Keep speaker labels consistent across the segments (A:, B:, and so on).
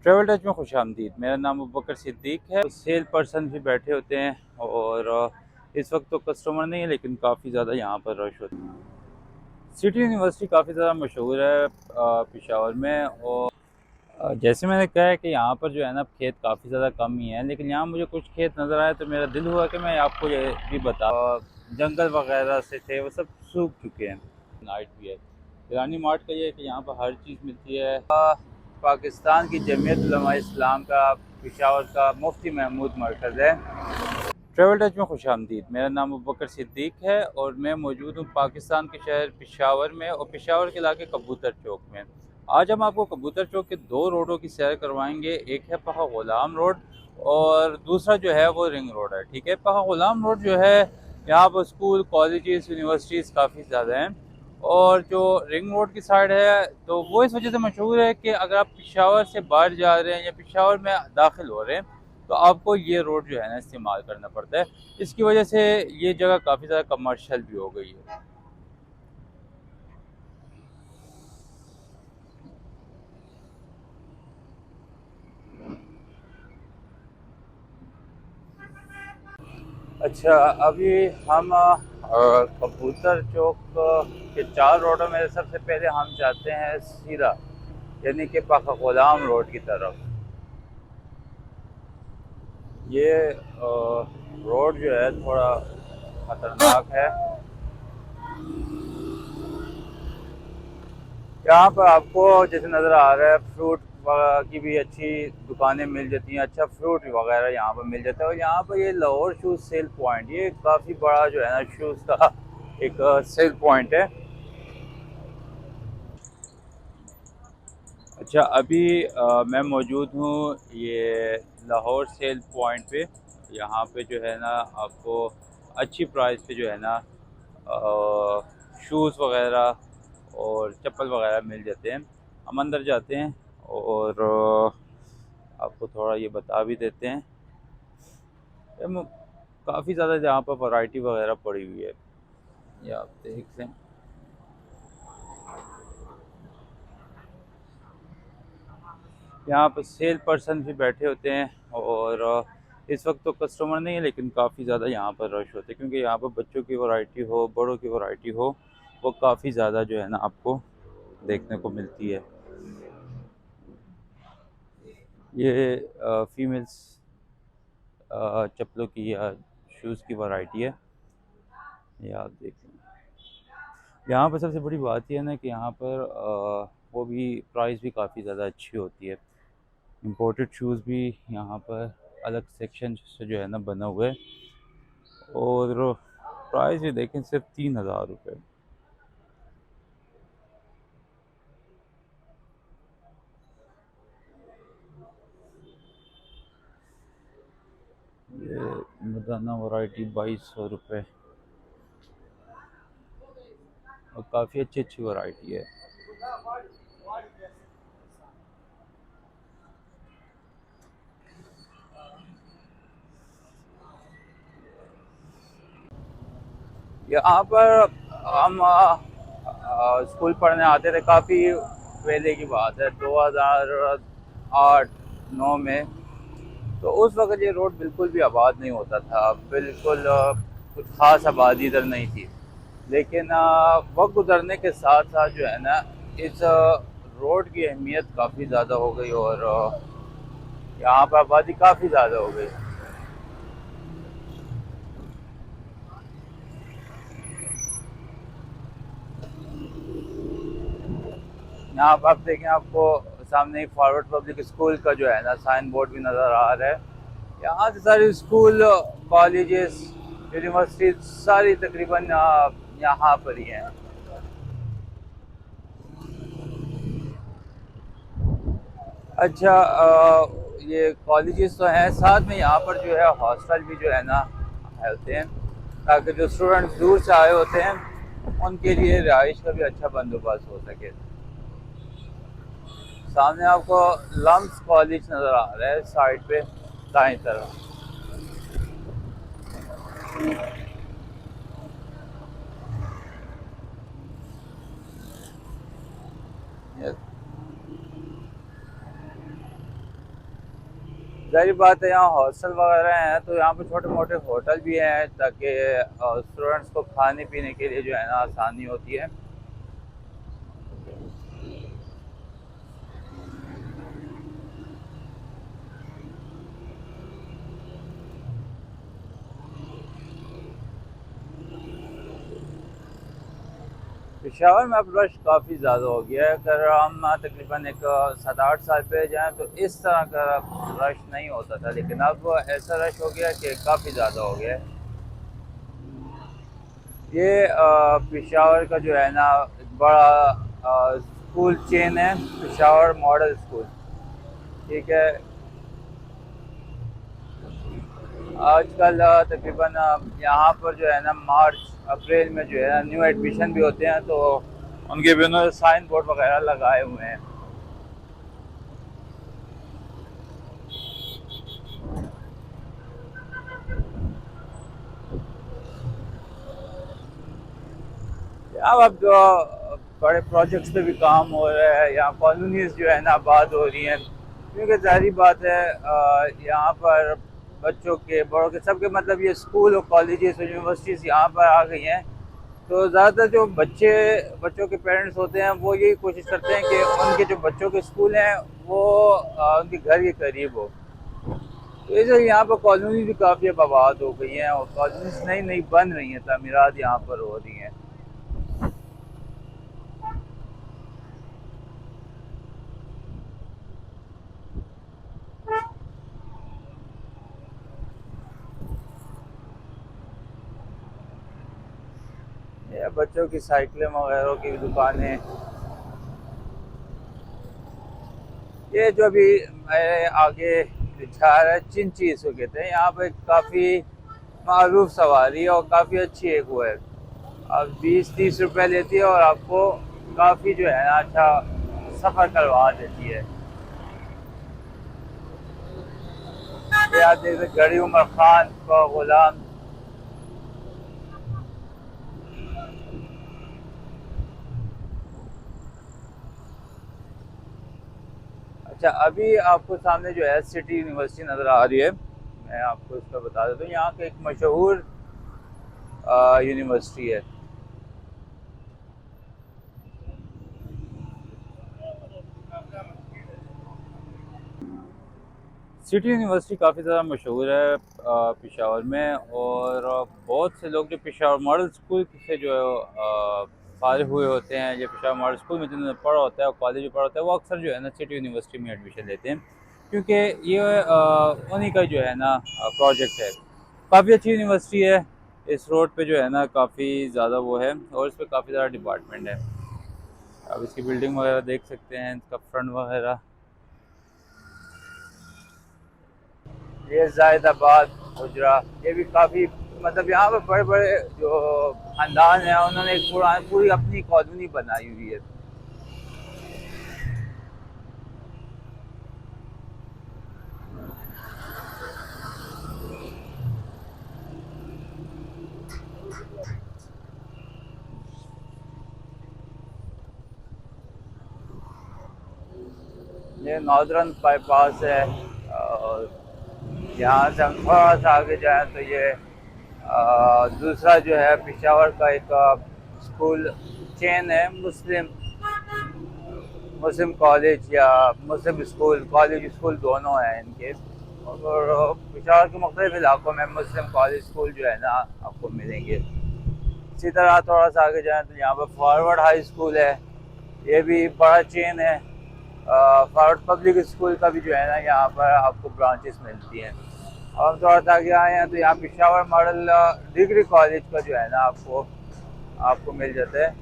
A: Travel touch में खुशामदीद। मेरा नाम अबूबकर सिद्दीक है। सेल पर्सन भी बैठे होते हैं और इस वक्त तो कस्टमर नहीं है, लेकिन काफ़ी ज़्यादा यहाँ पर रश होता है। सिटी यूनिवर्सिटी काफ़ी ज़्यादा मशहूर है पेशावर में। और जैसे मैंने कहा है कि यहाँ पर जो है ना खेत काफ़ी ज़्यादा कम ही है, लेकिन यहाँ मुझे कुछ खेत नज़र आए तो मेरा दिल हुआ कि मैं आपको ये भी जंगल वगैरह से थे वो सब सूख चुके हैं। नाइट भी है। ईरानी मार्ट का ये है कि यहाँ पर हर चीज़ मिलती है। पाकिस्तान की जमीयत उलमा इस्लाम का पेशावर का मुफ्ती महमूद मरकज़ है। ट्रैवल टच में खुशामदीद। मेरा नाम अबूबकर सिद्दीक है और मैं मौजूद हूँ पाकिस्तान के शहर पेशावर में, और पेशावर के इलाके कबूतर चौक में। आज हम आपको कबूतर चौक के दो रोडों की सैर करवाएंगे। एक है पहा गुलाम रोड और दूसरा जो है वो रिंग रोड है। ठीक है, पहा गुलाम रोड जो है यहाँ पर स्कूल, कॉलेजेस, यूनिवर्सिटीज़ काफ़ी ज़्यादा हैं। और जो रिंग रोड की साइड है तो वो इस वजह से मशहूर है कि अगर आप पेशावर से बाहर जा रहे हैं या पेशावर में दाखिल हो रहे हैं तो आपको ये रोड जो है ना इस्तेमाल करना पड़ता है। इसकी वजह से ये जगह काफ़ी ज़्यादा कमर्शियल भी हो गई है। अच्छा, अभी हम कबूतर चौक के चार रोडों में सबसे पहले हम जाते हैं सीधा, यानी कि पाखा गुलाम रोड की तरफ। ये रोड जो है थोड़ा ख़तरनाक है। यहाँ पर आपको जैसे नज़र आ रहा है फ्रूट की भी अच्छी दुकानें मिल जाती हैं। अच्छा फ्रूट वगैरह यहाँ पर मिल जाता है। और यहाँ पर ये लाहौर शूज़ सेल पॉइंट, ये काफ़ी बड़ा जो है ना शूज़ का एक सेल पॉइंट है। अच्छा, अभी मैं मौजूद हूँ ये लाहौर सेल पॉइंट पे। यहाँ पे जो है ना आपको अच्छी प्राइस पे जो है ना शूज़ वगैरह और चप्पल वगैरह मिल जाते हैं। हम अंदर जाते हैं और आपको थोड़ा ये बता भी देते हैं। काफ़ी ज़्यादा यहाँ पर वैरायटी वगैरह पड़ी हुई है, ये आप देख लें। यहाँ पर सेल पर्सन भी बैठे होते हैं और इस वक्त तो कस्टमर नहीं है, लेकिन काफ़ी ज़्यादा यहाँ पर रश होते हैं, क्योंकि यहाँ पर बच्चों की वैरायटी हो, बड़ों की वैरायटी हो, वो काफ़ी ज़्यादा जो है ना आपको देखने को मिलती है। ये फीमेल्स चप्पलों की या शूज़ की वैरायटी है, ये आप देख लें। यहाँ पर सबसे बड़ी बात यह है ना कि यहाँ पर वो भी प्राइस भी काफ़ी ज़्यादा अच्छी होती है। इम्पोर्टेड शूज़ भी यहाँ पर अलग सेक्शन से जो है ना बना हुआ है। और प्राइस भी देखें सिर्फ 3000 रुपये। ये मर्दाना वैरायटी 2200 रुपये, और काफ़ी अच्छी अच्छी वैरायटी है। यहाँ पर हम स्कूल पढ़ने आते थे, काफ़ी पहले की बात है, 2008-9 में। तो उस वक्त ये रोड बिल्कुल भी आबाद नहीं होता था, बिल्कुल कुछ ख़ास आबादी इधर नहीं थी। लेकिन वक्त गुजरने के साथ साथ जो है ना इस रोड की अहमियत काफ़ी ज़्यादा हो गई और यहाँ पर आबादी काफ़ी ज़्यादा हो गई। यहाँ पर आप देखें, आपको सामने ही फॉरवर्ड पब्लिक स्कूल का जो है ना साइन बोर्ड भी नज़र आ रहा है। यहाँ से सारी स्कूल, कॉलेजेस, यूनिवर्सिटी सारी तकरीबन यहाँ पर ही हैं। अच्छा, ये कॉलेजेस तो हैं, साथ में यहाँ पर जो है हॉस्टल भी जो है ना होते हैं, ताकि जो स्टूडेंट्स दूर से आए होते हैं उनके लिए रिहाइश का भी अच्छा बंदोबस्त हो सके। सामने आपको लम्स कॉलेज नज़र आ रहा है साइड पे दाएं तरफ। जाहिर बात है यहाँ हॉस्टल वगैरह हैं, तो यहाँ पे छोटे मोटे होटल भी हैं ताकि स्टूडेंट्स को खाने पीने के लिए जो है ना आसानी होती है। पेशावर में अब रश काफ़ी ज़्यादा हो गया है। अगर हम तकरीबन एक 7-8 साल पहले जाएँ तो इस तरह का रश नहीं होता था, लेकिन अब ऐसा रश हो गया कि काफ़ी ज़्यादा हो गया है। ये पेशावर का जो है ना एक बड़ा स्कूल चेन है, पेशावर मॉडल स्कूल। ठीक है, आजकल तकरीबन यहाँ पर जो है ना मार्च अप्रैल में जो है ना न्यू एडमिशन भी होते हैं, तो उनके भी उन्होंने साइन बोर्ड वगैरह लगाए हुए हैं। अब जो बड़े प्रोजेक्ट्स पे भी काम हो रहा है, यहाँ कॉलोनीज जो है ना आबाद हो रही हैं, क्योंकि जाहिर बात है यहाँ पर बच्चों के बड़ों के सबके मतलब ये स्कूल और कॉलेजेस और यूनिवर्सिटीज़ यहाँ पर आ गई हैं। तो ज़्यादातर जो बच्चों के पेरेंट्स होते हैं वो यही कोशिश करते हैं कि उनके जो बच्चों के स्कूल हैं वो उनके घर के करीब हो। तो इसे यहाँ पर कॉलोनी भी काफ़ी अब आबाद हो गई हैं और कॉलोनीज नई नई बन रही हैं, तमीरात यहाँ पर हो रही हैं। ये बच्चों की साइकिलें वगैरह की भी दुकानें। ये जो भी मेरे आगे जा रहा है चिंची इसको कहते हैं। यहाँ पे काफ़ी मारूफ सवारी है और काफ़ी अच्छी एक वो है। अब 20-30 रुपए लेती है और आपको काफ़ी जो है ना अच्छा सफ़र करवा देती है। ये आप देख सकते गड़ी उमर खान का गुलाम। अच्छा, अभी आपको सामने जो है सिटी यूनिवर्सिटी नज़र आ रही है। मैं आपको इसका बता देता हूँ, यहाँ का एक मशहूर यूनिवर्सिटी है। सिटी यूनिवर्सिटी काफ़ी ज़्यादा मशहूर है पेशावर में, और बहुत से लोग जो पेशावर मॉडल स्कूल से जो फारिग हुए होते हैं, या पेशावर मॉडल स्कूल में जिन्होंने पढ़ा होता है और कॉलेज में पढ़ा होता है, वो अक्सर जो है ना सिटी यूनिवर्सिटी में एडमिशन लेते हैं, क्योंकि ये उन्हीं का जो है ना प्रोजेक्ट है। काफ़ी अच्छी यूनिवर्सिटी है। इस रोड पे जो है ना काफ़ी ज़्यादा वो है, और इस पर काफ़ी ज़्यादा डिपार्टमेंट है। अब इसकी बिल्डिंग वगैरह देख सकते हैं, इसका फ्रंट वगैरह। ये जायदाबाद गुजरा, ये भी काफ़ी मतलब यहाँ पर बड़े बड़े जो खानदान है उन्होंने एक पूरी अपनी कॉलोनी बनाई हुई है। ये नॉर्दर्न बाईपास है, और यहाँ से हम थोड़ा सा आगे जाएँ तो ये दूसरा जो है पेशावर का एक स्कूल चेन है, मुस्लिम मुस्लिम कॉलेज या मुस्लिम स्कूल, कॉलेज स्कूल दोनों हैं इनके। और पेशावर के मुख्तलिफ इलाकों में मुस्लिम कॉलेज स्कूल जो है ना आपको मिलेंगे। इसी तरह थोड़ा सा आगे जाएँ तो यहाँ पर फॉरवर्ड हाई स्कूल है, ये भी बड़ा चेन है। फॉरवर्ड पब्लिक स्कूल का भी जो है ना यहाँ पर आपको ब्रांचेस मिलती हैं। और हम थोड़ा सा आगे आए हैं तो यहाँ पेशावर मॉडल डिग्री कॉलेज का जो है ना आपको आपको मिल जाता है।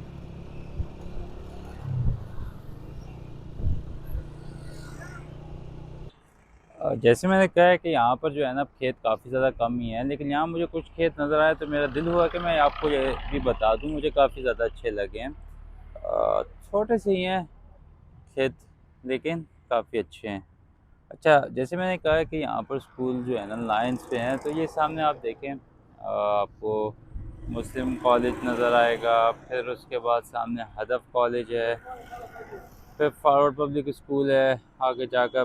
A: जैसे मैंने कहा है कि यहाँ पर जो है ना खेत काफ़ी ज़्यादा कम ही है, लेकिन यहाँ मुझे कुछ खेत नज़र आए तो मेरा दिल हुआ कि मैं आपको ये भी बता दूँ, मुझे काफ़ी ज़्यादा अच्छे लगे हैं। छोटे से ही हैं खेत, लेकिन काफ़ी अच्छे हैं। अच्छा, जैसे मैंने कहा है कि यहाँ पर स्कूल जो है ना लाइंस पे हैं, तो ये सामने आप देखें आपको मुस्लिम कॉलेज नज़र आएगा, फिर उसके बाद सामने हदफ कॉलेज है, फिर फॉरवर्ड पब्लिक स्कूल है, आगे जाकर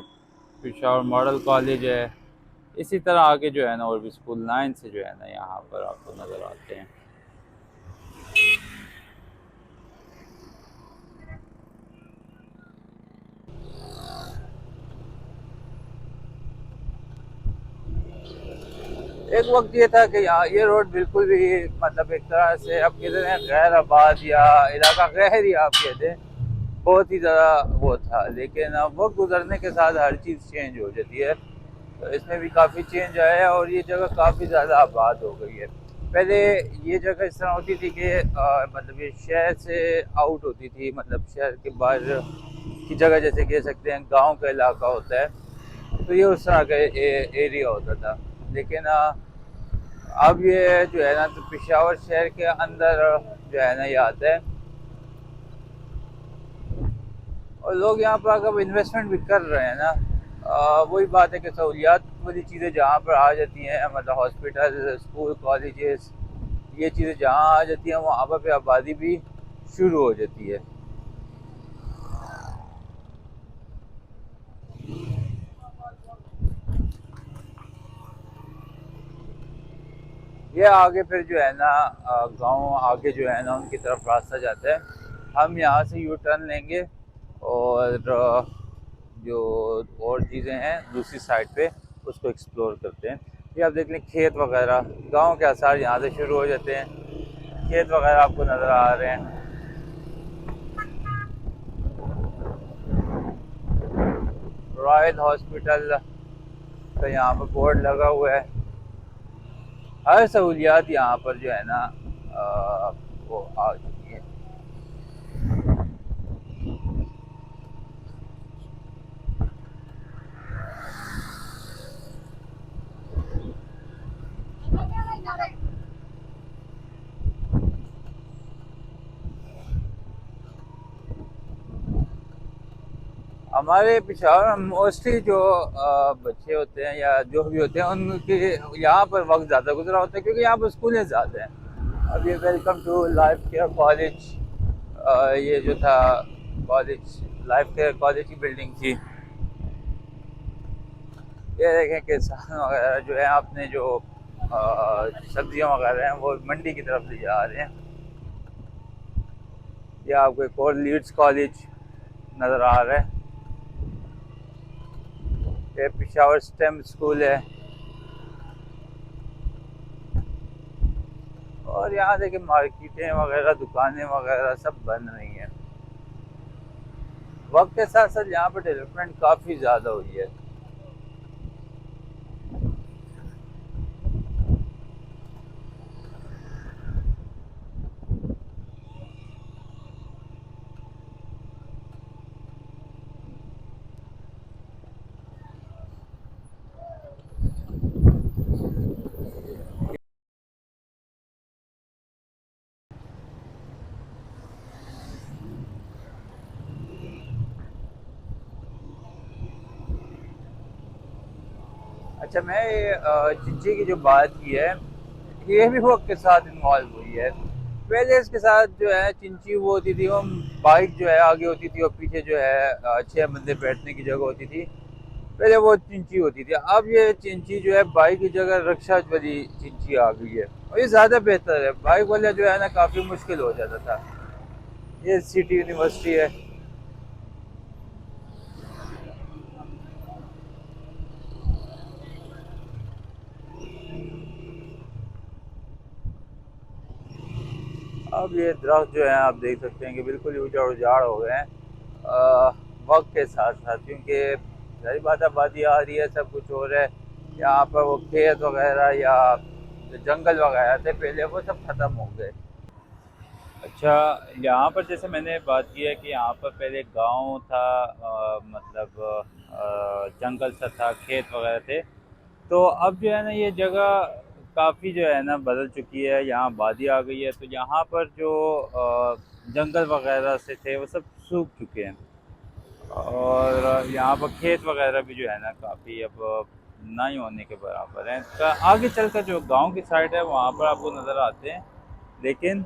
A: पेशावर मॉडल कॉलेज है, इसी तरह आगे जो है ना और भी स्कूल 9 से जो है ना यहाँ पर आपको नज़र आते हैं। एक वक्त ये था कि यहाँ ये रोड बिल्कुल भी मतलब एक तरह से अब कहते हैं गैर आबाद या इलाका गैर आप कहते हैं, बहुत ही ज़्यादा वो था। लेकिन अब वक्त गुजरने के साथ हर चीज़ चेंज हो जाती है, तो इसमें भी काफ़ी चेंज आया है और ये जगह काफ़ी ज़्यादा आबाद हो गई है। पहले ये जगह इस तरह होती थी कि मतलब ये शहर से आउट होती थी, मतलब शहर के बाहर की जगह जैसे कह सकते हैं गांव का इलाका होता है, तो ये उस तरह का एरिया होता था। लेकिन अब ये जो है ना तो पेशावर शहर के अंदर जो है ना ये आता है और लोग यहाँ पर अगर इन्वेस्टमेंट भी कर रहे हैं ना, वही बात है कि सहूलियात वाली चीज़ें जहाँ पर आ जाती हैं, मतलब हॉस्पिटल, स्कूल, कॉलेजेस, ये चीज़ें जहाँ आ जाती हैं वहाँ पर आबादी भी शुरू हो जाती है। ये आगे फिर जो है ना गांव आगे जो है ना उनकी तरफ रास्ता जाता है। हम यहाँ से यू टर्न लेंगे और जो और चीज़ें हैं दूसरी साइड पे उसको एक्सप्लोर करते हैं। ये आप देख लें खेत वगैरह, गांव के आसार यहाँ से शुरू हो जाते हैं, खेत वगैरह आपको नज़र आ रहे हैं। रॉयल हॉस्पिटल का यहाँ पर बोर्ड लगा हुआ है। हर सहूलियात यहाँ पर जो है ना वो आ चुकी है। हमारे पेशावर में मोस्टली जो बच्चे होते हैं या जो भी होते हैं उनके यहाँ पर वक्त ज़्यादा गुजरा होता है क्योंकि यहाँ पर स्कूलें ज़्यादा हैं। अब ये welcome to Life Care College, ये जो था कॉलेज, लाइफ केयर कॉलेज की बिल्डिंग थी। ये देखें किसान वगैरह जो है अपने जो सब्जियां वगैरह हैं वो मंडी की तरफ ले जा रहे हैं। ये आपको एक और लीड्स कॉलेज नज़र आ रहा है। ये पेशावर स्टेम स्कूल है और यहाँ देखिए मार्केटें वगैरह, दुकानें वगैरह सब बन रही हैं। वक्त के साथ साथ यहाँ पर डेवलपमेंट काफ़ी ज़्यादा हुई है। अच्छा, मैं चिंची की जो बात की है ये भी वक्त के साथ इन्वॉल्व हुई है। पहले इसके साथ जो है चिंची वो होती थी, वो बाइक जो है आगे होती थी और पीछे जो है 6 बंदे बैठने की जगह होती थी। पहले वो चिंची होती थी, अब ये चिंची जो है बाइक की जगह रिक्शा वाली चिंची आ गई है और ये ज़्यादा बेहतर है। बाइक वाला जो है ना काफ़ी मुश्किल हो जाता था। ये सिटी यूनिवर्सिटी है। अब ये दरख्त जो है आप देख सकते हैं कि बिल्कुल ही उजाड़ उजाड़ हो गए हैं वक्त के साथ साथ, क्योंकि सारी बात आबादी आ रही है, सब कुछ हो रहा है। यहाँ पर वो खेत वगैरह या जो जंगल वगैरह थे पहले वो सब ख़त्म हो गए। अच्छा, यहाँ पर जैसे मैंने बात की है कि यहाँ पर पहले गांव था, मतलब जंगल सा था, खेत वगैरह थे। तो अब जो है ना ये जगह काफ़ी जो है ना बदल चुकी है, यहाँ आबादी आ गई है, तो यहाँ पर जो जंगल वगैरह से थे वो सब सूख चुके हैं और यहाँ पर खेत वगैरह भी जो है ना काफ़ी अब ना ही होने के बराबर हैं। तो आगे चलकर जो गांव की साइड है वहाँ पर आपको नज़र आते हैं, लेकिन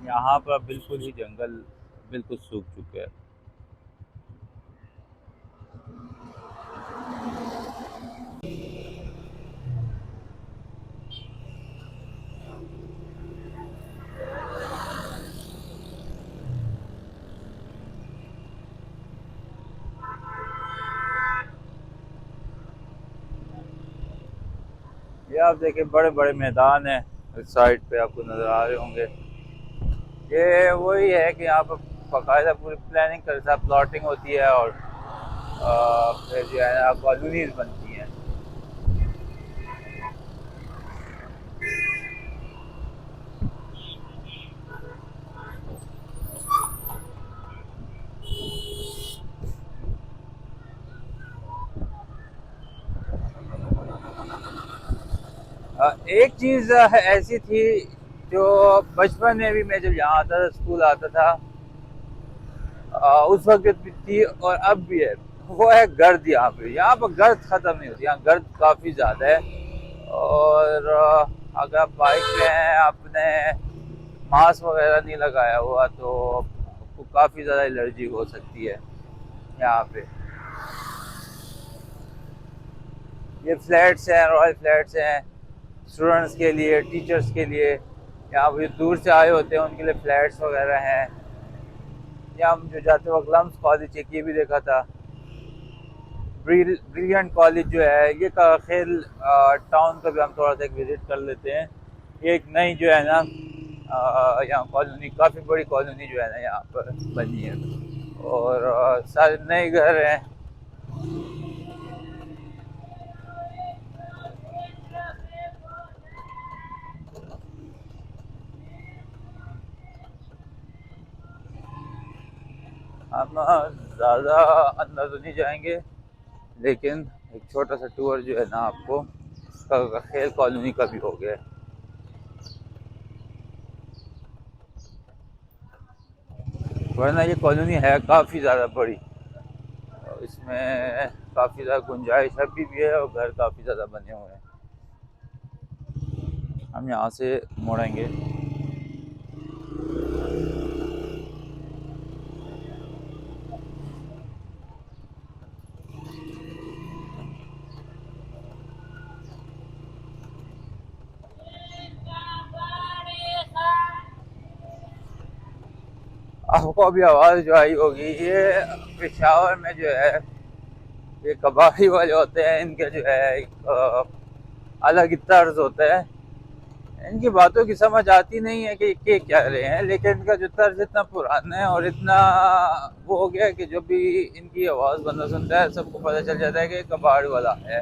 A: यहाँ पर बिल्कुल ही जंगल बिल्कुल सूख चुके हैं। आप देखें बड़े बड़े मैदान हैं, इस साइड पे आपको नज़र आ रहे होंगे। ये वही है कि यहाँ पर बाकायदा पूरी प्लानिंग के साथ प्लॉटिंग होती है और फिर जो है ना कॉलोनीज बनती हैं। एक चीज़ ऐसी थी जो बचपन में भी मैं जब यहाँ आता था, स्कूल आता था, उस वक्त भी थी और अब भी है, वो है गर्द। यहाँ पर गर्द ख़त्म नहीं होती, यहाँ गर्द काफ़ी ज़्यादा है। और अगर आप बाइक पे हैं, आपने मास्क वगैरह नहीं लगाया हुआ तो आपको काफ़ी ज़्यादा एलर्जी हो सकती है यहाँ पे। ये फ्लैट्स हैं, रॉयल फ्लैट्स हैं स्टूडेंट्स के लिए, टीचर्स के लिए। यहाँ पे दूर से आए होते हैं उनके लिए फ्लैट्स वगैरह हैं। यहाँ हम जो जाते वक्त लम्स कॉलेज एक ये भी देखा था, ब्रिलियंट कॉलेज जो है ये का खेल टाउन का भी हम थोड़ा सा एक विज़िट कर लेते हैं। ये एक नई जो है ना यहाँ कॉलोनी, काफ़ी बड़ी कॉलोनी जो है ना यहाँ पर बनी है और सारे नए घर हैं। हम ज़्यादा अंदर तो नहीं जाएंगे, लेकिन एक छोटा सा टूर जो है ना आपको खेल कॉलोनी का भी हो गया। वरना ये कॉलोनी है काफ़ी ज़्यादा बड़ी, इसमें काफ़ी ज़्यादा गुंजाइश अभी भी है और घर काफ़ी ज़्यादा बने हुए हैं। हम यहाँ से मुड़ेंगे। आपको अभी आवाज़ जो आई होगी, ये पेशावर में जो है ये कबाड़ी वाले होते हैं, इनके जो है एक अलग ही तर्ज होता है। इनकी बातों की समझ आती नहीं है कि क्या रहे हैं, लेकिन इनका जो तर्ज इतना पुराना है और इतना वो हो गया है कि जो भी इनकी आवाज़ बंदा सुनता है सबको पता चल जाता है कि कबाड़ वाला है।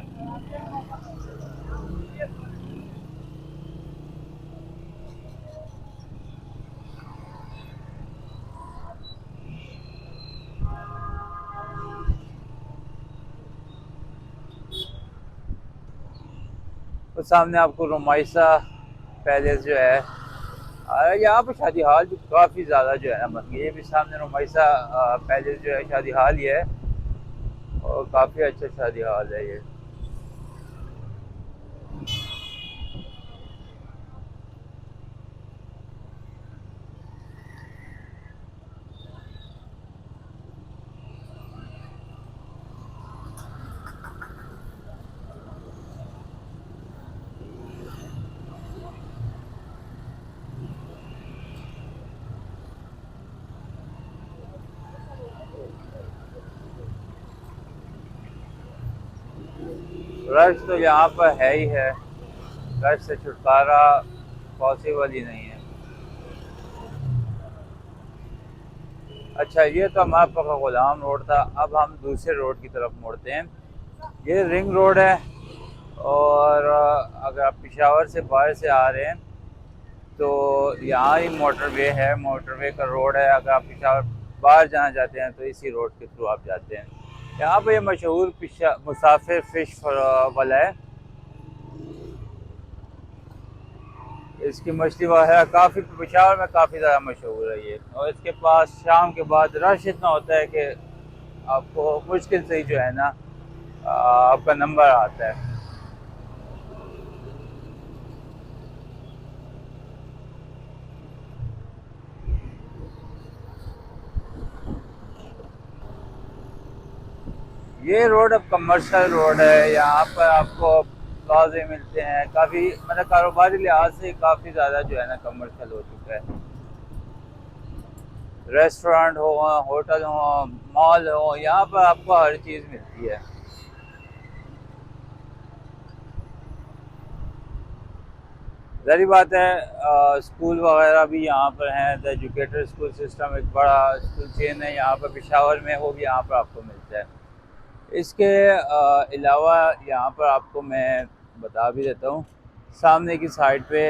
A: तो सामने आपको रुमाइसा पैलेस जो है, यहाँ पर शादी हाल भी काफ़ी ज़्यादा जो है ना बन गई। ये भी सामने रुमाइसा पैलेस जो है शादी हाल ही है और काफ़ी अच्छा शादी हाल है ये। रश तो यहाँ पर है ही है, रश से छुटकारा पॉसिबल ही नहीं है। अच्छा, ये तो हमारे पास गुलाम रोड था, अब हम दूसरे रोड की तरफ मुड़ते हैं। ये रिंग रोड है और अगर आप पेशावर से बाहर से आ रहे हैं तो यहाँ ही मोटरवे है, मोटरवे का रोड है। अगर आप पेशावर बाहर जाना चाहते हैं तो इसी रोड के थ्रू आप जाते हैं। यहाँ पे ये मशहूर मुसाफिर फिश वाला है, इसकी मछली वगैरह काफ़ी पेशावर में काफ़ी ज़्यादा मशहूर है ये। और इसके पास शाम के बाद रश इतना होता है कि आपको मुश्किल से ही जो है ना आपका नंबर आता है। ये रोड अब कमर्शियल रोड है, यहाँ पर आपको प्लाजे मिलते हैं, काफ़ी मतलब कारोबारी लिहाज से काफ़ी ज़्यादा जो है ना कमर्शियल हो चुका है। रेस्टोरेंट हो, होटल हो, मॉल हो, यहाँ पर आपको हर चीज़ मिलती है। ज़ाहिर बात है, स्कूल वगैरह भी यहाँ पर हैं। द एजुकेटर स्कूल सिस्टम एक बड़ा स्कूल चेन है यहाँ पर पेशावर में, वो भी यहाँ पर आपको मिलता है। इसके अलावा यहाँ पर आपको मैं बता भी देता हूँ, सामने की साइड पे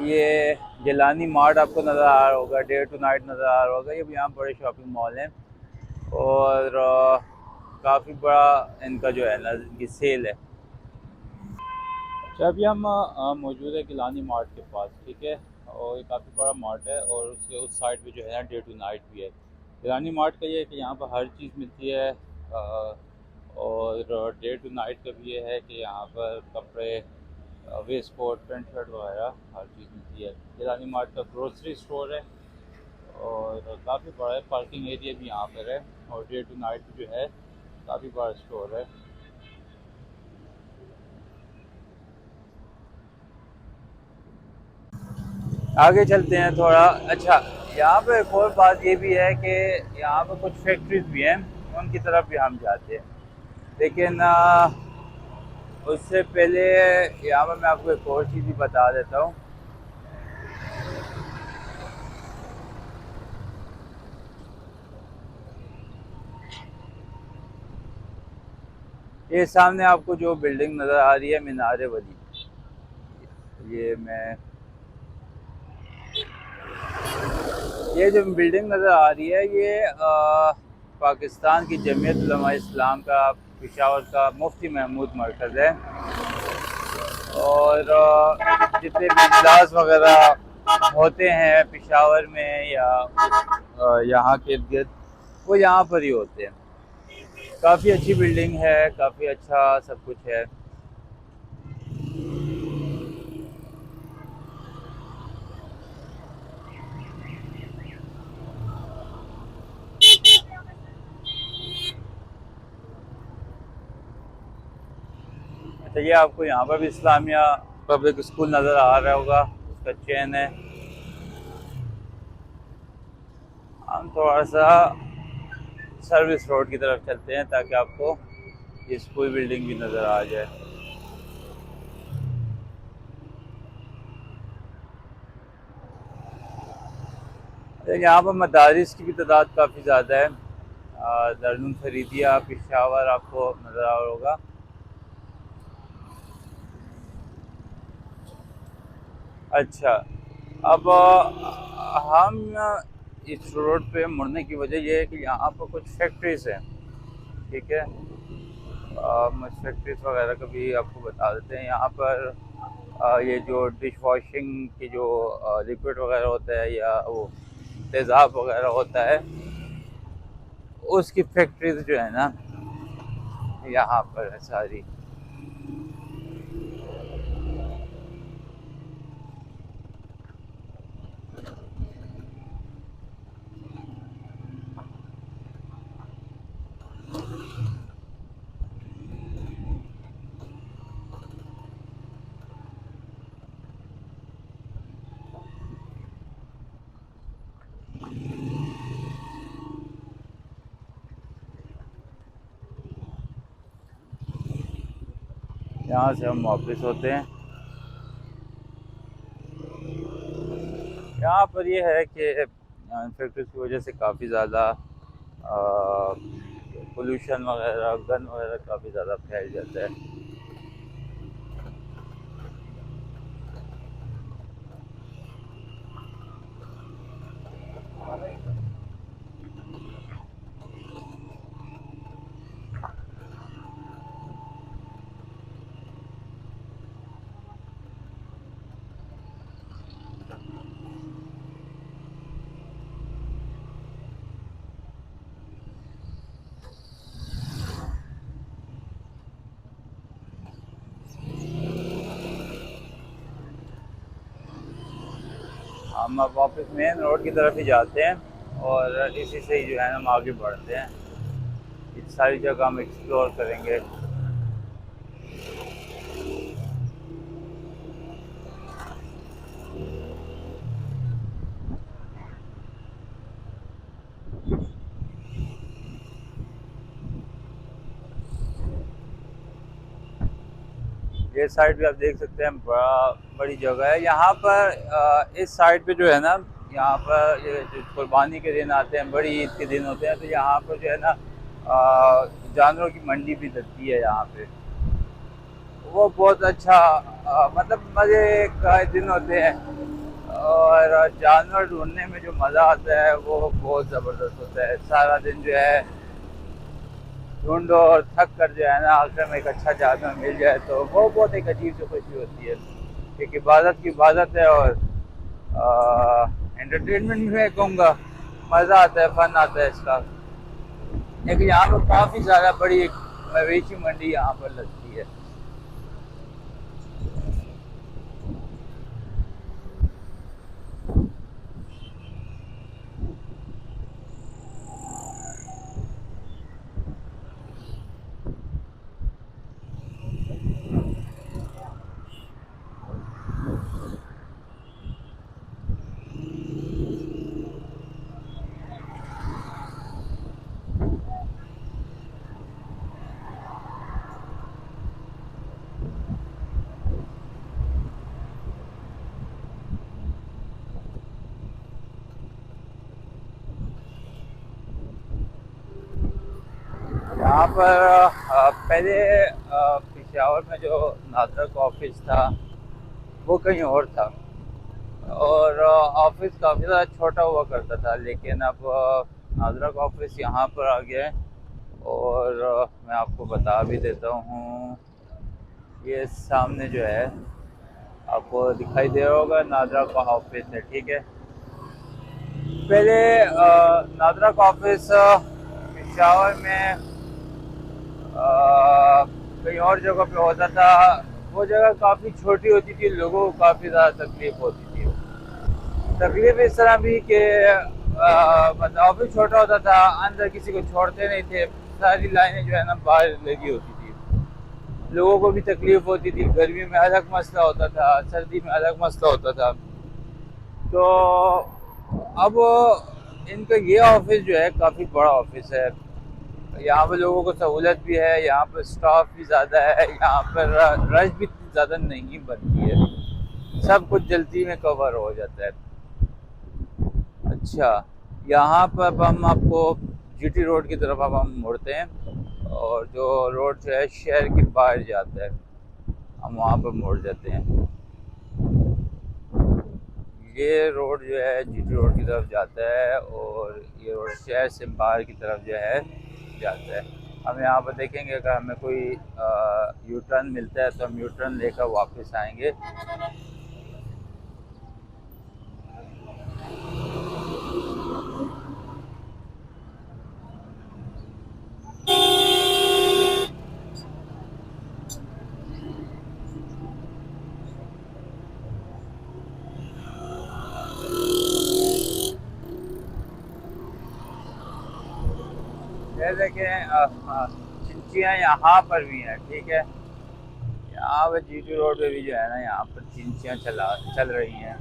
A: ये गिलानी मार्ट आपको नज़र आ रहा होगा, डे टू नाइट नज़र आ रहा होगा। ये भी यहाँ बड़े शॉपिंग मॉल हैं और काफ़ी बड़ा इनका जो है ना, इनकी सेल है। अच्छा, अभी हम मौजूद है गिलानी मार्ट के पास, ठीक है। और ये काफ़ी बड़ा मार्ट है और उसके उस साइड पे जो है ना डे टू नाइट भी है। गिलानी मार्ट का ये है कि यहाँ पर हर चीज़ मिलती है, और डे टू नाइट का भी ये है कि यहाँ पर कपड़े, वेस्ट कोट, पैंट शर्ट वगैरह हर चीज़ मिलती है। गिलानी मार्ट का ग्रोसरी स्टोर है और काफ़ी बड़ा है, पार्किंग एरिया भी यहाँ पर है, और डे टू नाइट जो है काफ़ी बड़ा स्टोर है। आगे चलते हैं थोड़ा। अच्छा, यहाँ पे एक और बात ये भी है कि यहाँ पे कुछ फैक्ट्रीज भी हैं, उनकी तरफ भी हम जाते हैं। लेकिन उससे पहले यहाँ पर मैं आपको एक और चीज़ भी बता देता हूँ। ये सामने आपको जो बिल्डिंग नज़र आ रही है मीनारे वाली, ये जो बिल्डिंग नज़र आ रही है, ये पाकिस्तान की जमीयत उलमा इस्लाम का पेशावर का मुफ्ती महमूद मरकज़ है। और जितने भी इजलास वगैरह होते हैं पेशावर में या यहाँ के इर्द गिर्द, वो यहाँ पर ही होते हैं। काफ़ी अच्छी बिल्डिंग है, काफ़ी अच्छा सब कुछ है। अच्छा, ये आपको यहाँ पर भी इस्लामिया पब्लिक स्कूल नज़र आ रहा होगा, उसका चेन है। हम थोड़ा सा सर्विस रोड की तरफ चलते हैं ताकि आपको ये स्कूल बिल्डिंग भी नज़र आ जाए। तो यहाँ पर मदारिस की भी तादाद काफ़ी ज़्यादा है। दारुल फरीदिया पेशावर आपको नज़र आ रहा होगा। अच्छा, अब हम इस रोड पे मुड़ने की वजह यह है कि यहाँ पर कुछ फैक्ट्रीज हैं, ठीक है। फैक्ट्रीज वगैरह का भी आपको बता देते हैं। यहाँ पर ये जो डिश वॉशिंग की जो लिक्विड वगैरह होता है या वो तेज़ाब वगैरह होता है, उसकी फैक्ट्रीज जो है ना यहाँ पर है सारी। यहाँ से हम वापस होते हैं। यहाँ पर ये है कि फैक्ट्रीज की वजह से काफ़ी ज़्यादा पोल्यूशन वगैरह, गन वगैरह काफ़ी ज़्यादा फैल जाता है। हम अब वापस मेन रोड की तरफ ही जाते हैं और इसी से ही जो है ना हम आगे बढ़ते हैं। ये सारी जगह हम एक्सप्लोर करेंगे। ये साइड भी आप देख सकते हैं, बड़ी जगह है यहाँ पर। इस साइड पे जो है ना, यहाँ पर ये जो कुर्बानी के दिन आते हैं, बड़ी ईद के दिन होते हैं, तो यहाँ पर जो है ना जानवरों की मंडी भी लगती है यहाँ पे। वो बहुत अच्छा मतलब मज़े का दिन होते हैं, और जानवर ढूंढने में जो मज़ा आता है वो बहुत ज़बरदस्त होता है। सारा दिन जो है ढूंढो और थक कर जो है ना आखिर में एक अच्छा जानवर मिल जाए तो वो बहुत एक अजीब सी खुशी होती है। एक इबादत की इबादत है, और एंटरटेनमेंट भी मैं कहूँगा, मज़ा आता है, फन आता है इसका। लेकिन यहाँ पर काफ़ी ज़्यादा बड़ी एक मवेशी मंडी यहाँ पर लगती है। यहाँ पर पहले पेशावर में जो नादरा का ऑफिस था वो कहीं और था, और ऑफिस काफ़ी ज़्यादा छोटा हुआ करता था, लेकिन अब नादरा का ऑफिस यहाँ पर आ गया है। और मैं आपको बता भी देता हूँ, ये सामने जो है आपको दिखाई दे रहा होगा, नादरा का ऑफिस है, ठीक है। पहले नादरा का ऑफिस पेशावर में कहीं और जगह पे होता था। वो जगह काफ़ी छोटी होती थी, लोगों को काफ़ी ज़्यादा तकलीफ होती थी। तकलीफ इस तरह भी कि मतलब ऑफिस छोटा होता था, अंदर किसी को छोड़ते नहीं थे, सारी लाइनें जो है ना बाहर लगी होती थी। लोगों को भी तकलीफ होती थी, गर्मी में अलग मसला होता था, सर्दी में अलग मसला होता था। तो अब इनका ये ऑफिस जो है काफ़ी बड़ा ऑफिस है। यहाँ पर लोगों को सहूलत भी है, यहाँ पर स्टाफ भी ज़्यादा है, यहाँ पर रश भी ज़्यादा नहीं बनती है, सब कुछ जल्दी में कवर हो जाता है। अच्छा, यहाँ पर अब हम आपको जीटी रोड की तरफ अब हम मुड़ते हैं, और जो रोड जो है शहर के बाहर जाता है, हम वहाँ पर मुड़ जाते हैं। ये रोड जो है जीटी रोड की तरफ जाता है, और ये रोड शहर से बाहर की तरफ जो है जाता है। हम यहाँ पर देखेंगे अगर हमें कोई यू टर्न मिलता है तो हम यू टर्न लेकर वापस आएंगे। ये देखें, चिंचियाँ यहाँ पर भी हैं, ठीक है। यहाँ पर जीटी रोड पे भी जो है ना यहाँ पर चिंचियाँ चल रही हैं।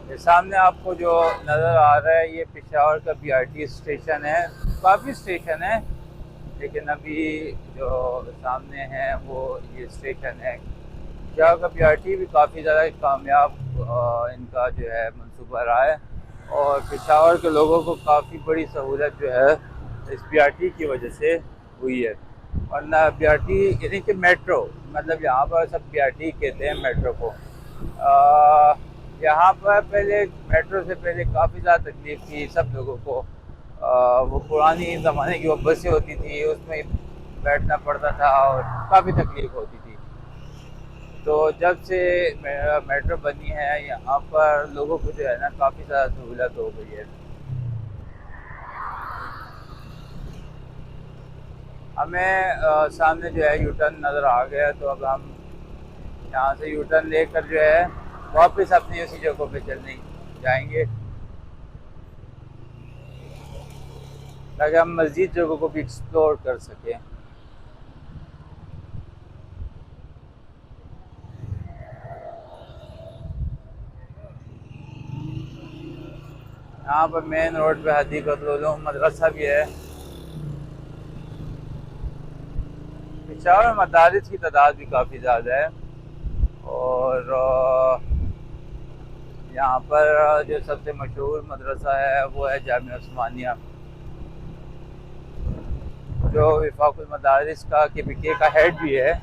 A: ये सामने आपको जो नज़र आ रहा है ये पेशावर का बीआरटी स्टेशन है। काफ़ी स्टेशन है, लेकिन अभी जो सामने है वो ये स्टेशन है। पेशावर का बीआरटी भी काफ़ी ज़्यादा कामयाब इनका जो है मंसूबा रहा है, और पेशावर के लोगों को काफ़ी बड़ी सहूलत जो है इस बीआरटी की वजह से हुई है। वरना बीआरटी यानी कि मेट्रो, मतलब यहाँ पर सब बीआरटी कहते हैं मेट्रो को। यहाँ पर पहले मेट्रो से पहले काफ़ी ज़्यादा तकलीफ थी सब लोगों को। वो पुरानी ज़माने की वो बसें होती थी, उसमें बैठना पड़ता था और काफ़ी तकलीफ होती थी। तो जब से मेट्रो बनी है यहाँ पर लोगों को जो है ना काफ़ी ज़्यादा सहूलत हो गई है। हमें सामने जो है यू टर्न नज़र आ गया, तो अब हम यहाँ से यू टर्न लेकर जो है वापस अपनी उसी जगह पे चलने जाएंगे, ताकि हम मज़ीद जगहों को भी एक्सप्लोर कर सकें। यहाँ पर मेन रोड पे हदीक़त उलूम मदरसा भी है। पेशावर में मदारिस की तादाद भी काफ़ी ज़्यादा है। और यहाँ पर जो सबसे मशहूर मदरसा है वो है जामिया उस्मानिया, जो वफाकुल मदारिस का KPK का हेड भी है।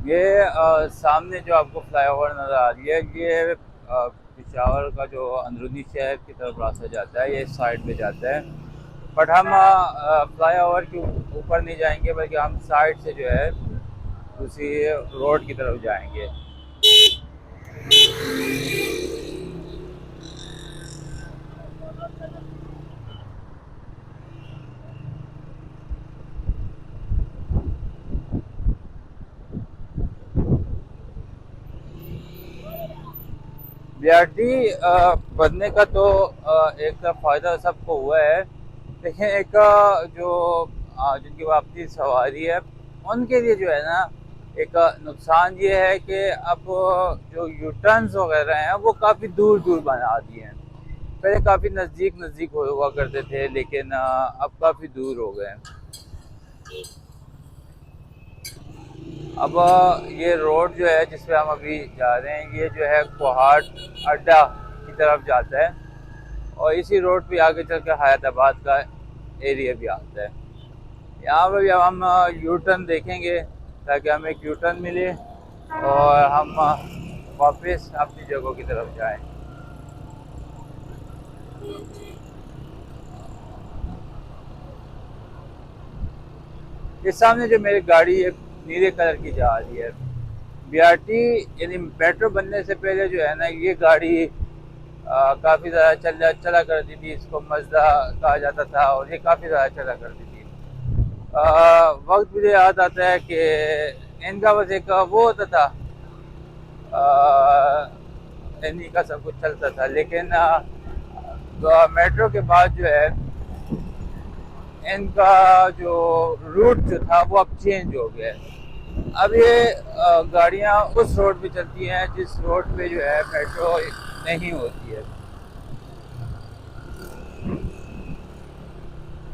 A: ये सामने जो आपको फ्लाईओवर नज़र आ रही है, ये पेशावर का जो अंदरूनी शहर की तरफ रास्ता जाता है, ये साइड पे जाता है। बट हम फ्लाईओवर के ऊपर नहीं जाएंगे, बल्कि हम साइड से जो है उसी रोड की तरफ जाएंगे। BRT बनने का तो एक तरफ फ़ायदा सबको हुआ है, लेकिन एक जो जिनकी वापसी सवारी है उनके लिए जो है ना, एक नुकसान ये है कि अब जो यू टर्न्स वगैरह हैं वो काफ़ी दूर दूर बना दिए हैं। पहले काफ़ी नज़दीक नज़दीक हुआ करते थे, लेकिन अब काफ़ी दूर हो गए हैं। अब ये रोड जो है जिस पे हम अभी जा रहे हैं, ये जो है कोहाट अड्डा की तरफ जाता है, और इसी रोड पे आगे चल के हैदराबाद का एरिया भी आता है। यहाँ पर भी अब हम यू टर्न देखेंगे ताकि हमें एक यू टर्न मिले और हम वापस अपनी जगह की तरफ जाएं। इस सामने जो मेरी गाड़ी है नीले कलर की जा रही है। BRT यानी मेट्रो बनने से पहले जो है ना, ये गाड़ी काफ़ी ज़्यादा चला करती थी। इसको मज़दा कहा जाता था और ये काफ़ी ज़्यादा चला करती थी। वक्त मुझे याद आता है कि इनका बस एक वो होता था, इन्हीं का सब कुछ चलता था। लेकिन मेट्रो के बाद जो है इनका जो रूट जो था वो अब चेंज हो गया है। अब ये गाड़ियाँ उस रोड पे चलती हैं जिस रोड पे जो है मेट्रो नहीं होती है।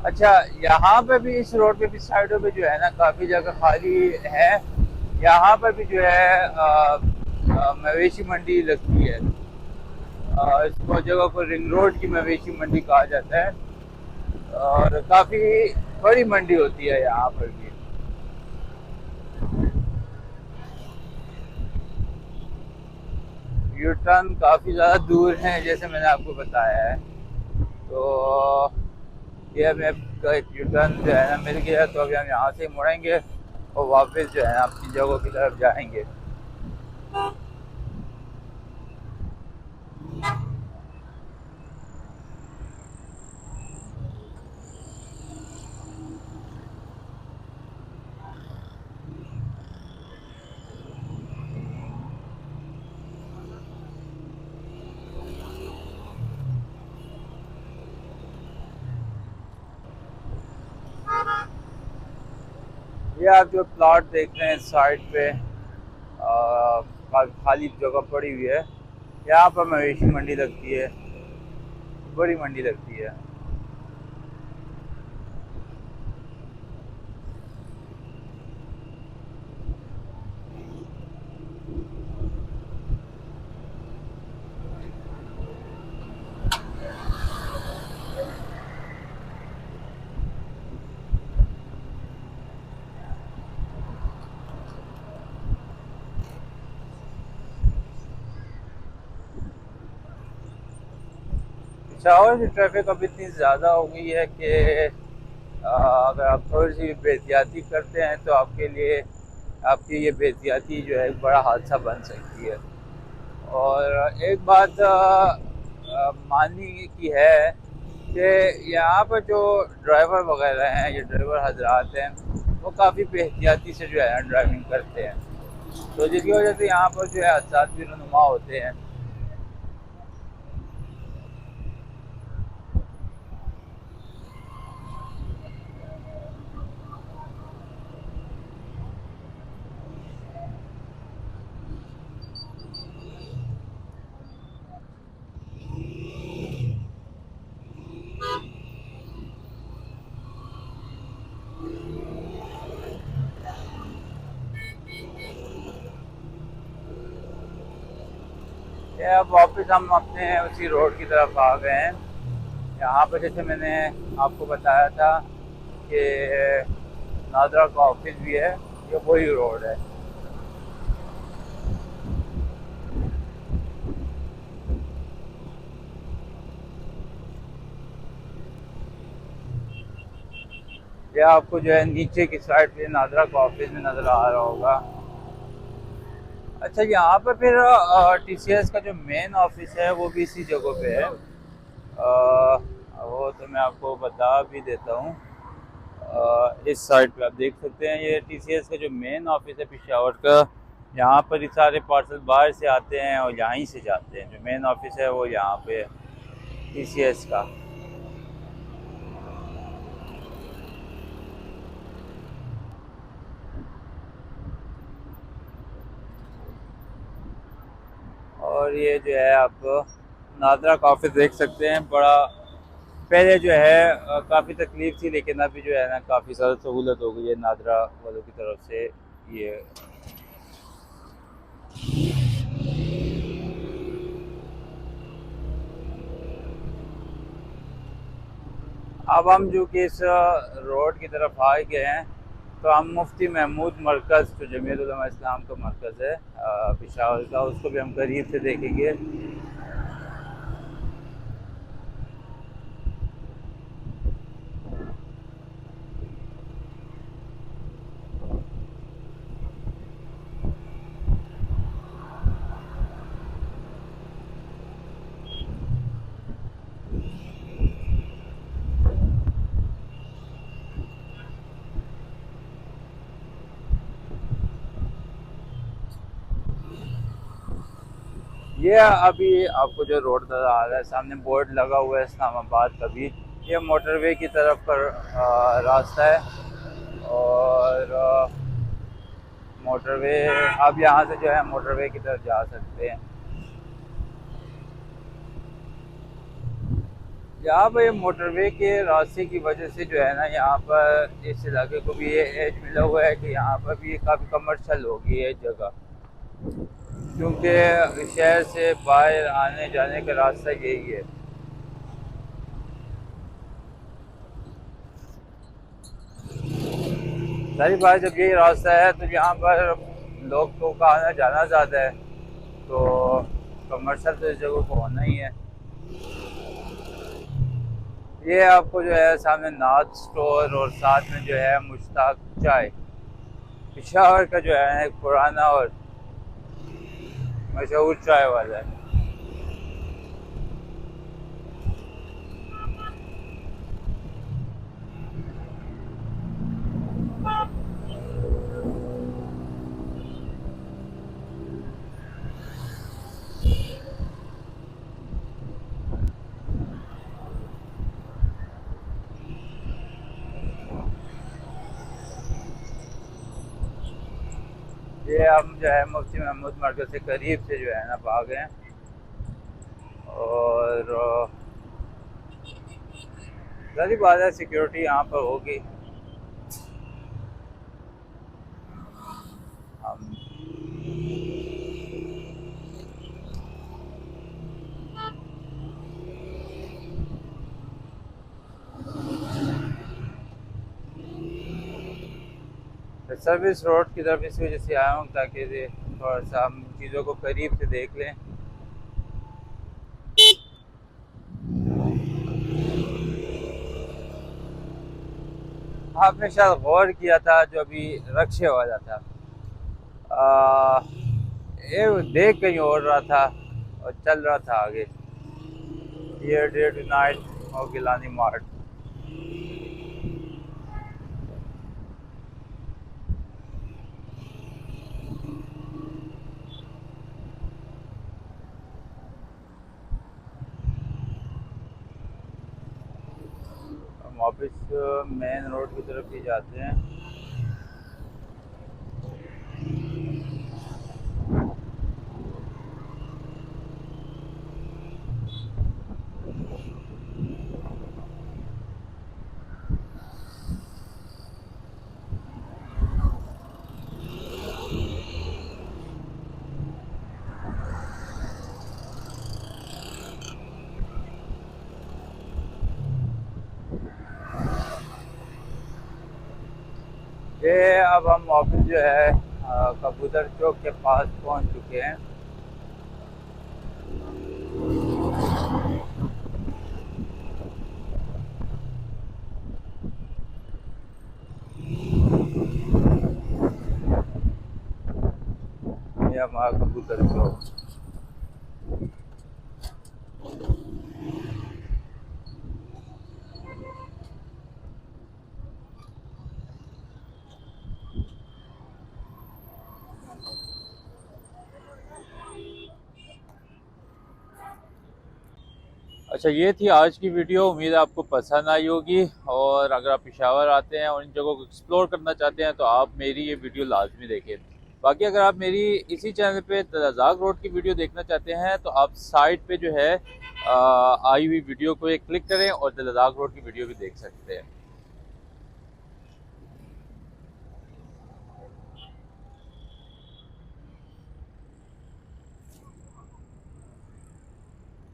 A: अच्छा, यहाँ पे भी इस रोड पे भी साइडों पे जो है ना काफ़ी जगह खाली है। यहाँ पर भी जो है मवेशी मंडी लगती है। इसको जगह को रिंग रोड की मवेशी मंडी कहा जाता है, और काफ़ी बड़ी मंडी होती है यहाँ पर भी। यू टर्न काफ़ी ज़्यादा दूर है जैसे मैंने आपको बताया है। तो ये हमें एक यू टर्न जो है ना मिल गया, तो अभी हम यहाँ से मुड़ेंगे और वापस जो है ना अपनी जगह की तरफ जाएंगे। ये आप जो प्लॉट देख रहे हैं साइड पे खाली जगह पड़ी हुई है, यहाँ पर मवेशी मंडी लगती है, बड़ी मंडी लगती है। पेशावर की ट्रैफिक अब इतनी ज़्यादा हो गई है कि अगर आप थोड़ी सी बेहतियाती करते हैं तो आपके लिए आपकी ये बेहतियाती जो है एक बड़ा हादसा बन सकती है। और एक बात मानने की है कि यहाँ पर जो ड्राइवर वगैरह हैं, ये ड्राइवर हजरात हैं, वो काफ़ी बेहतियाती से जो है ड्राइविंग करते हैं। तो जिसकी वजह से यहाँ पर जो है हादसा भी नुमा होते हैं। ये अब वापस हम अपने उसी रोड की तरफ आ गए हैं। यहाँ पर जैसे मैंने आपको बताया था कि नादरा का ऑफिस भी है, ये वही रोड है। ये आपको जो है नीचे की साइड पे नादरा का ऑफिस में नज़र आ रहा होगा। अच्छा, यहाँ पर फिर टीसीएस का जो मेन ऑफिस है वो भी इसी जगह पे है। वो तो मैं आपको बता भी देता हूँ। इस साइड पे आप देख सकते हैं, ये टीसीएस का जो मेन ऑफिस है पेशावर का। यहाँ पर ही सारे पार्सल बाहर से आते हैं और यहीं से जाते हैं। जो मेन ऑफिस है वो यहाँ पे है टीसीएस का। और ये जो है आप नादरा का ऑफिस देख सकते हैं, बड़ा पहले जो है काफ़ी तकलीफ थी, लेकिन अभी जो है ना काफ़ी ज़्यादा सहूलत हो गई है नादरा वालों की तरफ से। ये अब हम जो कि इस रोड की तरफ आ गए हैं, तो हम मुफ्ती महमूद मरकज़, जो जमीयत उलमा इस्लाम का मरकज़ है पेशावर का, उसको भी हम करीब से देखेंगे। ये अभी आपको जो रोड नज़र आ रहा है, सामने बोर्ड लगा हुआ है इस्लामाबाद का भी। ये मोटरवे की तरफ का रास्ता है। और मोटरवे, आप यहाँ से जो है मोटरवे की तरफ जा सकते हैं। यहाँ पर मोटरवे के रास्ते की वजह से जो है ना, यहाँ पर इस इलाके को भी ये एज मिला हुआ है कि यहाँ पर भी काफ़ी कमर्शियल होगी ये जगह, क्योंकि शहर से बाहर आने जाने का रास्ता यही है। सारी बात, जब यही रास्ता है तो यहाँ पर लोग का आना जाना ज़्यादा है, तो कमर्शियल तो इस जगह को होना ही है। ये आपको जो है सामने नाज स्टोर और साथ में जो है मुश्ताक चाय, पेशावर का जो है एक पुराना और मशहूर चाय वाला है। ये हम जो है मुफ्ती महमूद मरकज़ से करीब से जो है ना भाग हैं। और ज़ाहिर बात है सिक्योरिटी यहाँ पर होगी। हम सर्विस रोड की तरफ इस वजह से आया हूँ ताकि थोड़ा सा हम चीज़ों को करीब से देख लें। आपने शायद गौर किया था जो अभी रक्शे वाला था, ये देख कहीं और रहा था और चल रहा था आगे। ये डे टू नाइट और गिलानी मार्ट। वापस मेन रोड की तरफ ही जाते हैं। ये अब हम वापस जो है कबूतर चौक के पास पहुंच चुके हैं। ये हमारा कबूतर चौक। अच्छा, ये थी आज की वीडियो। उम्मीद है आपको पसंद आई होगी, और अगर आप पेशावर आते हैं और इन जगहों को एक्सप्लोर करना चाहते हैं तो आप मेरी ये वीडियो लाजमी देखें। बाकी अगर आप मेरी इसी चैनल पे दलदाग रोड की वीडियो देखना चाहते हैं तो आप साइड पे जो है आई हुई वीडियो को एक क्लिक करें और दलदाग रोड की वीडियो भी देख सकते हैं।